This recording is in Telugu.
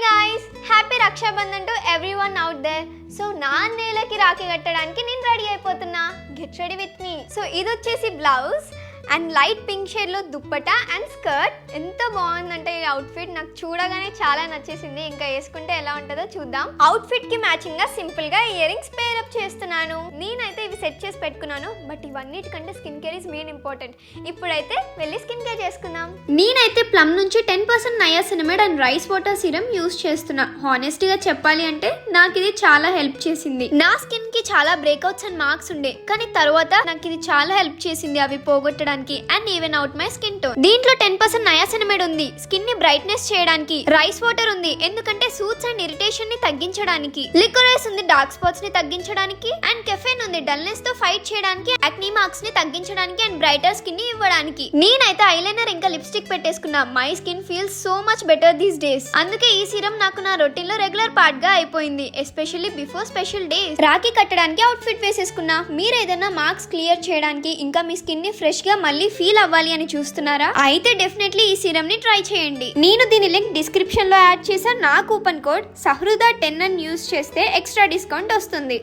guys, happy Raksha Bandhan to everyone out there. So నా అన్నయ్యలకి రాఖీ కట్టడానికి నేను రెడీ అయిపోతున్నా. Get ready with me. So ఇది వచ్చేసి blouse and light pink shade లో దుప్పటా అండ్ స్కర్ట్. ఎంత బాగుందంటే ఈ అవుట్ఫిట్ నాకు చూడగానే చాలా నచ్చేసింది. ఇంకా వేసుకుంటే ఎలా ఉంటుందో చూద్దాం. అవుట్ఫిట్ కి మ్యాచింగ్ గా సింపుల్ గా ఇయర్ రింగ్స్ పేర్ అప్ చేస్తున్నాను. నేనైతే ఇవి సెట్ చేసి పెట్టుకున్నాను, బట్ ఇవన్నిటికంటే skin care is main important. ఇప్పుడైతే వెళ్ళి స్కిన్ కేర్ చేసుకుందాం. నేనైతే ప్లమ్ నుంచి 10% niacinamide and rice water serum use చేస్తున్నా. హానెస్ట్ గా చెప్పాలి అంటే నాకు ఇది చాలా హెల్ప్ చేసింది. నా స్కిన్ కి చాలా బ్రేక్అవుట్స్ అండ్ మార్క్స్ ఉండే, కానీ తర్వాత నాకు ఇది చాలా హెల్ప్ చేసింది అవి పోగొట్టడానికి and even out my skin tone. దీంట్లో 10% నయాసినమైడ్ ఉంది, స్కిన్ ని బ్రైట్నెస్ చేయడానికి. రైస్ వాటర్ ఉంది, ఎందుకంటే సూట్స్ అండ్ ఇరిటేషన్ ని తగ్గించడానికి. లిక్వరైస్ ఉంది, డార్క్ స్పాట్స్ ని తగ్గించడానికి. అండ్ కెఫెన్ ఉంది, డల్నెస్ తో ఫైట్ చేయడానికి, యాక్నీ మార్క్స్ ని తగ్గించడానికి అండ్ బ్రైటర్ స్కిన్ ని ఇవ్వడానికి. నేనైతే ఐలైనర్ ఇంకా లిప్స్టిక్ పెట్టేసుకున్నా. My skin feels so much better these days. అందుకే ఈ సీరం నాకు నా రొటీన్ లో రెగ్యులర్ పార్ట్ గా అయిపోయింది, especially before special days. Rakhi కట్టడానికి అవుట్ ఫిట్ వేసేసుకున్నా. మీరు ఏదైనా మార్క్స్ క్లియర్ చేయడానికి ఇంకా మీ స్కిన్ ని ఫ్రెష్ గా మళ్ళీ ఫీల్ అవ్వాలి అని చూస్తున్నారా? అయితే డెఫినెట్లీ ఈ సీరం ని ట్రై చేయండి. నేను దీని లింక్ డిస్క్రిప్షన్ లో యాడ్ చేసా. నా కూపన్ కోడ్ సహృదా 10 అని యూస్ చేస్తే ఎక్స్ట్రా డిస్కౌంట్ వస్తుంది.